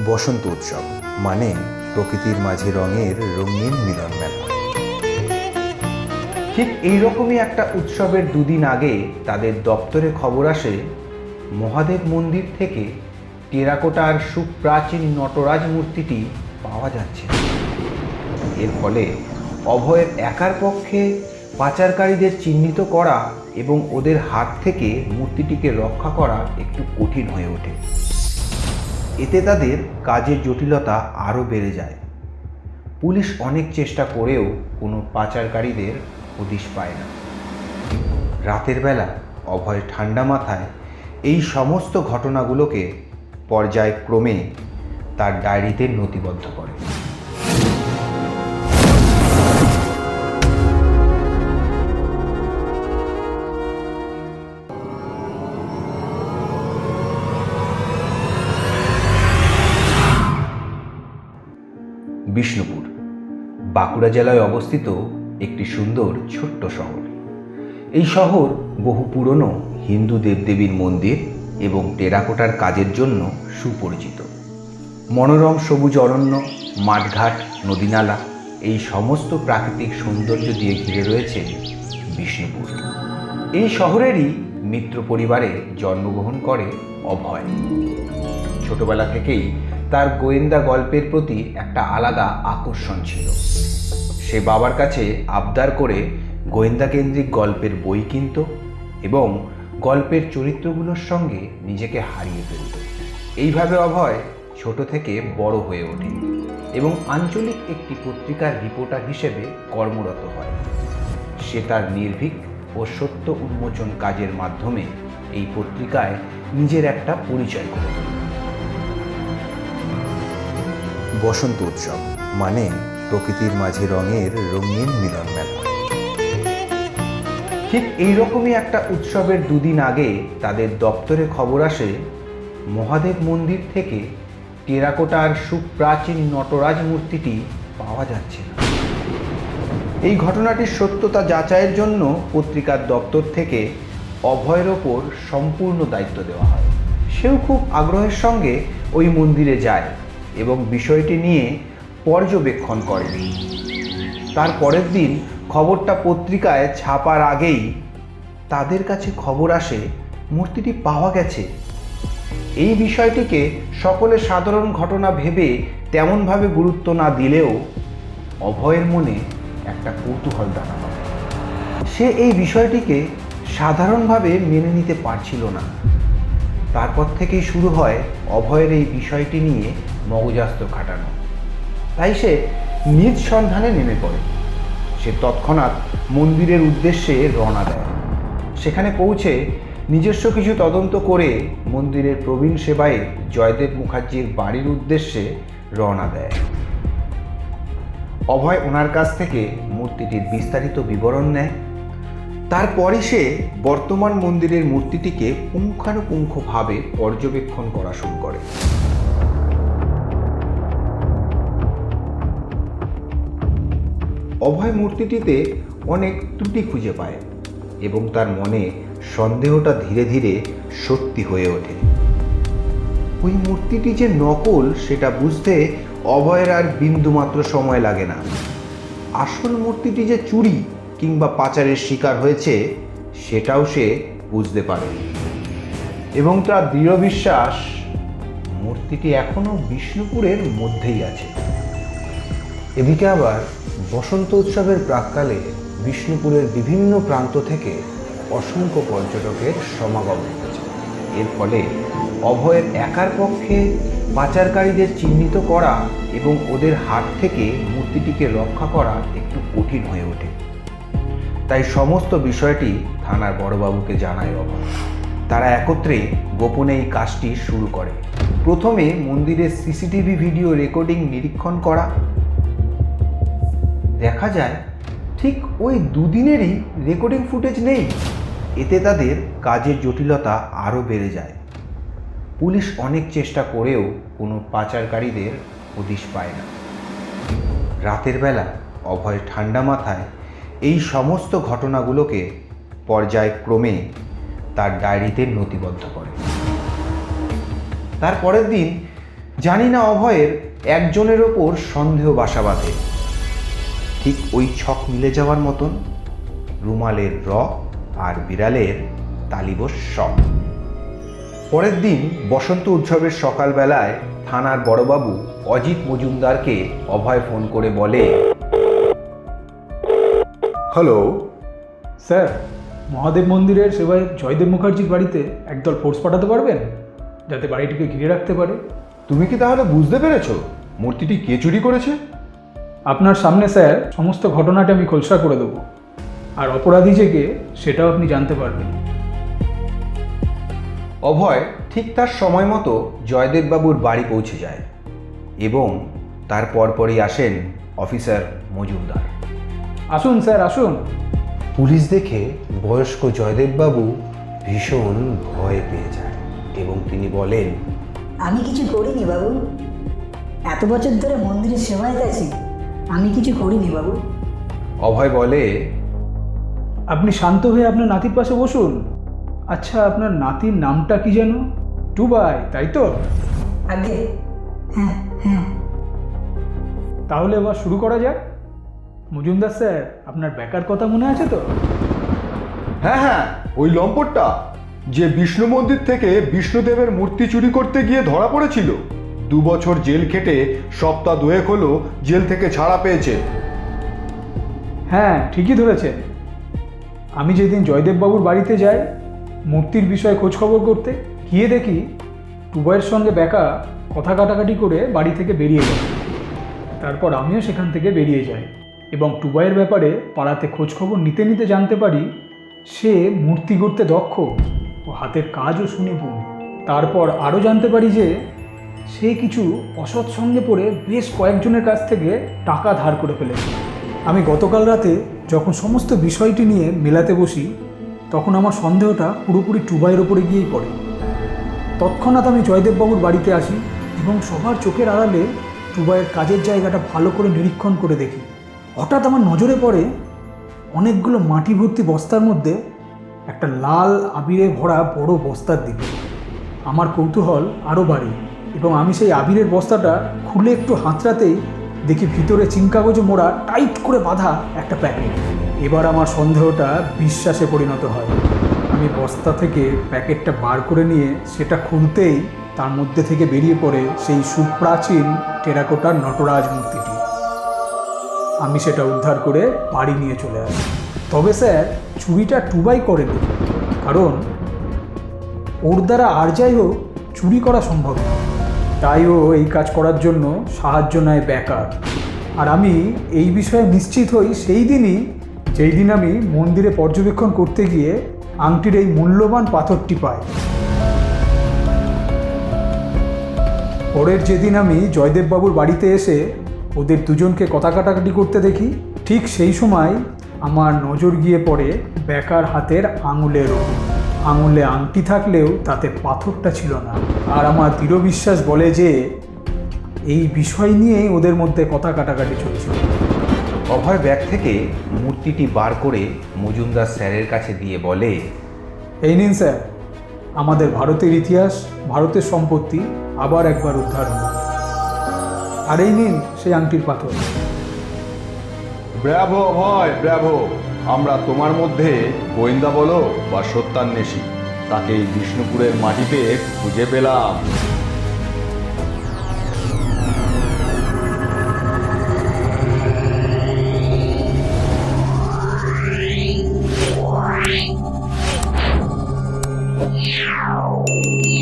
বসন্ত উৎসব মানে প্রকৃতির মাঝে রঙের রঙিন মিলন মেলা। ঠিক এইরকমই একটা উৎসবের দুদিন আগে তাদের দপ্তরে খবর আসে মহাদেব মন্দির থেকে টেরাকোটার সুপ্রাচীন নটরাজ মূর্তিটি পাওয়া যাচ্ছে না। এর ফলে অভয়ের একার পক্ষে পাচারকারীদের চিহ্নিত করা এবং ওদের হাত থেকে মূর্তিটিকে রক্ষা করা একটু কঠিন হয়ে ওঠে। এতে তাদের কাজের জটিলতা আরও বেড়ে যায়। পুলিশ অনেক চেষ্টা করেও কোনো পাচারকারীদের হদিশ পায় না। রাতের বেলা অভয় ঠান্ডা মাথায় এই সমস্ত ঘটনাগুলোকে পর্যায়ক্রমে তার ডায়েরিতে নথিবদ্ধ করে। বিষ্ণুপুর বাঁকুড়া জেলায় অবস্থিত একটি সুন্দর ছোট্ট শহর। এই শহর বহু পুরনো হিন্দু দেবদেবীর মন্দির এবং টেরাকোটার কাজের জন্য সুপরিচিত। মনোরম সবুজ অরণ্য, মাঠঘাট, নদীনালা এই সমস্ত প্রাকৃতিক সৌন্দর্য দিয়ে ঘিরে রয়েছে বিষ্ণুপুর। এই শহরেরই মিত্র পরিবারে জন্মগ্রহণ করে অভয়। ছোটবেলা থেকেই তার গোয়েন্দা গল্পের প্রতি একটা আলাদা আকর্ষণ ছিল। সে বাবার কাছে আবদার করে গোয়েন্দা কেন্দ্রিক গল্পের বই কিনত এবং গল্পের চরিত্রগুলোর সঙ্গে নিজেকে হারিয়ে ফেলত। এইভাবে অভয় ছোট থেকে বড় হয়ে ওঠে এবং আঞ্চলিক একটি পত্রিকার রিপোর্টার হিসেবে কর্মরত হয়। সে তার নির্ভীক ও সত্য উন্মোচন কাজের মাধ্যমে এই পত্রিকায় নিজের একটা পরিচয় করে তোলে। বসন্ত উৎসব মানে প্রকৃতির মাঝে রঙের রঙিন মিলন মেলা। ঠিক এইরকমই একটা উৎসবের দুদিন আগে তাদের দপ্তরে খবর আসে মহাদেব মন্দির থেকে টেরাকোটার সুপ্রাচীন নটরাজ মূর্তিটি পাওয়া যাচ্ছে না। এই ঘটনাটির সত্যতা যাচাইয়ের জন্য পত্রিকার দপ্তর থেকে অভয়ের ওপর সম্পূর্ণ দায়িত্ব দেওয়া হয়। সেও খুব আগ্রহের সঙ্গে ওই মন্দিরে যায় এবং বিষয়টি নিয়ে পর্যবেক্ষণ করে। তার পরের দিন খবরটা পত্রিকায় ছাপার আগেই তাদের কাছে খবর আসে মূর্তিটি পাওয়া গেছে। এই বিষয়টিকে সকলে সাধারণ ঘটনা ভেবে তেমনভাবে গুরুত্ব না দিলেও অভয়ের মনে একটা কৌতূহল দানা হয়। সে এই বিষয়টিকে সাধারণভাবে মেনে নিতে পারছিল না। তারপর থেকেই শুরু হয় অভয়ের এই বিষয়টি নিয়ে মগজাস্ত খাটানো। তাই সে নিজ সন্ধানে নেমে পড়ে। সে তৎক্ষণাৎ মন্দিরের উদ্দেশ্যে রওনা দেয়। সেখানে পৌঁছে নিজস্ব কিছু তদন্ত করে মন্দিরের প্রবীণ সেবায়েত জয়দেব মুখার্জির বাড়ির উদ্দেশ্যে রওনা দেয়। অভয় ওনার কাছ থেকে মূর্তিটির বিস্তারিত বিবরণ নেয়। তারপরই সে বর্তমান মন্দিরের মূর্তিটিকে পুঙ্খানুপুঙ্খভাবে পর্যবেক্ষণ করা শুরু করে। অভয় মূর্তিটিতে অনেক ত্রুটি খুঁজে পায় এবং তার মনে সন্দেহটা ধীরে ধীরে সত্যি হয়ে ওঠে। ওই মূর্তিটি যে নকল সেটা বুঝতে অভয়ের আর বিন্দুমাত্র সময় লাগে না। আসল মূর্তিটি যে চুরি কিংবা পাচারের শিকার হয়েছে সেটাও সে বুঝতে পারে এবং তার দৃঢ় বিশ্বাস মূর্তিটি এখনো বিষ্ণুপুরের মধ্যেই আছে। এদিকে আবার বসন্ত উৎসবের প্রাক্কালে বিষ্ণুপুরের বিভিন্ন প্রান্ত থেকে অসংখ্য পর্যটকের সমাগম হয়েছে। এর ফলে অভয়ের একার পক্ষে পাচারকারীদের চিহ্নিত করা এবং ওদের হাত থেকে মূর্তিটিকে রক্ষা করা একটু কঠিন হয়ে ওঠে। তাই সমস্ত বিষয়টি থানার বড়বাবুকে জানায় অভয়। তারা একত্রে গোপনে এই কাজটি শুরু করে। প্রথমে মন্দিরের সিসিটিভি ভিডিও রেকর্ডিং নিরীক্ষণ করা। দেখা যায় ঠিক ওই দুদিনেরই রেকর্ডিং ফুটেজ নেই। এতে তাদের কাজের জটিলতা আরও বেড়ে যায়। পুলিশ অনেক চেষ্টা করেও কোনো পাচারকারীদের হদিশ পায় না। রাতের বেলা অভয় ঠান্ডা মাথায় এই সমস্ত ঘটনাগুলোকে পর্যায়ক্রমে তার ডায়েরিতে নথিবদ্ধ করে। তার পরের দিন জানি না অভয়ের একজনের ওপর সন্দেহ বাসা বাঁধে। ঠিক ওই ছক মিলে যাওয়ার মতন, রুমালের র আর বিড়ালের তালিবস স। পরের দিন বসন্ত উৎসবের সকালবেলায় থানার বড়বাবু অজিত মজুমদারকে অভয় ফোন করে বলে, হ্যালো। স্যার, মহাদেব মন্দিরের সেবায়ক জয়দেব মুখার্জির বাড়িতে একদল ফোর্স পাঠাতে পারবেন, যাতে বাড়িটিকে ঘিরে রাখতে পারে? তুমি কি তাহলে বুঝতে পেরেছো মূর্তিটি কে চুরি করেছে? আপনার সামনে স্যার সমস্ত ঘটনাটা আমি খোলসা করে দেবো, আর অপরাধী যে কে সেটাও আপনি জানতে পারবেন। অভয় ঠিক তার সময় মতো জয়দেববাবুর বাড়ি পৌঁছে যায় এবং তার পরপরই আসেন অফিসার মজুমদার। আসুন স্যার, আসুন। পুলিশ দেখে বয়স্ক জয়দেববাবু ভীষণ ভয় পেয়ে যায় এবং তিনি বলেন, আমি কিছু করিনি বাবু, এত বছর ধরে মন্দিরের সেবায় আছি, আমি কিছু করিনি বাবু। অভয় বলে, আপনি শান্ত হয়ে আপনার নাতির পাশে বসুন। আচ্ছা, আপনার নাতির নামটা কি যেন? টুবাই, তাই তো? আগে হ্যাঁ হ্যাঁ। তাহলে এবার শুরু করা যাক। মজুমদার স্যার, আপনার বেকার কথা মনে আছে তো? হ্যাঁ হ্যাঁ, ওই লম্পটটা যে বিষ্ণু মন্দির থেকে বিষ্ণুদেবের মূর্তি চুরি করতে গিয়ে ধরা পড়েছিল। 2 বছর জেল খেটে সপ্তাহ 2 হলো জেল থেকে ছাড়া পেয়েছে। হ্যাঁ, ঠিকই ধরেছেন। আমি যেদিন জয়দেববাবুর বাড়িতে যাই মূর্তির বিষয়ে খোঁজখবর করতে, গিয়ে দেখি টুবাইয়ের সঙ্গে বেকা কথা কাটাকাটি করে বাড়ি থেকে বেরিয়ে যায়। তারপর আমিও সেখান থেকে বেরিয়ে যাই এবং টুবাইয়ের ব্যাপারে পাড়াতে খোঁজখবর নিতে নিতে জানতে পারি সে মূর্তি গড়তে দক্ষ ও হাতের কাজও সুনিপুণ। তারপর আরও জানতে পারি যে সে কিছু অসৎ সঙ্গে পড়ে বেশ কয়েকজনের কাছ থেকে টাকা ধার করে ফেলেছে। আমি গতকাল রাতে যখন সমস্ত বিষয়টি নিয়ে মেলাতে বসি, তখন আমার সন্দেহটা পুরোপুরি টুবাইয়ের ওপরে গিয়েই পড়ে। তৎক্ষণাৎ আমি জয়দেববাবুর বাড়িতে আসি এবং সবার চোখের আড়ালে টুবাইয়ের কাজের জায়গাটা ভালো করে নিরীক্ষণ করে দেখি। হঠাৎ আমার নজরে পড়ে অনেকগুলো মাটি ভর্তি বস্তার মধ্যে একটা লাল আবিরে ভরা বড় বস্তার দিকে। আমার কৌতূহল আরও বাড়ে এবং আমি সেই আবিরের বস্তাটা খুলে একটু হাতড়াতেই দেখি ভিতরে চিনকাগজে মোড়া টাইট করে বাঁধা একটা প্যাকেট। এবার আমার সন্দেহটা বিশ্বাসে পরিণত হয়। আমি বস্তা থেকে প্যাকেটটা বার করে নিয়ে সেটা খুলতেই তার মধ্যে থেকে বেরিয়ে পড়ে সেই সুপ্রাচীন টেরাকোটার নটরাজ মূর্তিটি। আমি সেটা উদ্ধার করে বাড়ি নিয়ে চলে আসি। তবে স্যার, চুরিটা টুবাই করেনি, কারণ ওর দ্বারা আর যাই হোক চুরি করা সম্ভব না। তাই ও এই কাজ করার জন্য সাহায্য নেয় বেকার। আর আমি এই বিষয়ে নিশ্চিত হই সেই দিনই, যেই দিন আমি মন্দিরে পর্যবেক্ষণ করতে গিয়ে আংটির এই মূল্যবান পাথরটি পাই। পরের যেদিন আমি জয়দেববাবুর বাড়িতে এসে ওদের দুজনকে কথা কাটাকাটি করতে দেখি, ঠিক সেই সময় আমার নজর গিয়ে পড়ে বেকার হাতের আঙুলের ওপর। আঙুলে আংটি থাকলেও তাতে পাথরটা ছিল না। আর আমার দৃঢ় বিশ্বাস বলে যে এই বিষয় নিয়েই ওদের মধ্যে কথা কাটাকাটি চলছিল। অভয় ব্যাগ থেকে মূর্তিটি বার করে মজুমদার স্যারের কাছে দিয়ে বলে, এই নিন স্যার, আমাদের ভারতের ইতিহাস, ভারতের সম্পত্তি আবার একবার উদ্ধার হল। আর এই নিন সেই আংটির পাথর। ব্র্যাভো ভয়, ব্র্যাভো। আমরা তোমার মধ্যে গোয়েন্দা বলো বা সত্যান্বেষী, তাকে এই বিষ্ণুপুরের মাটিতে খুঁজে পেলাম। Yeah.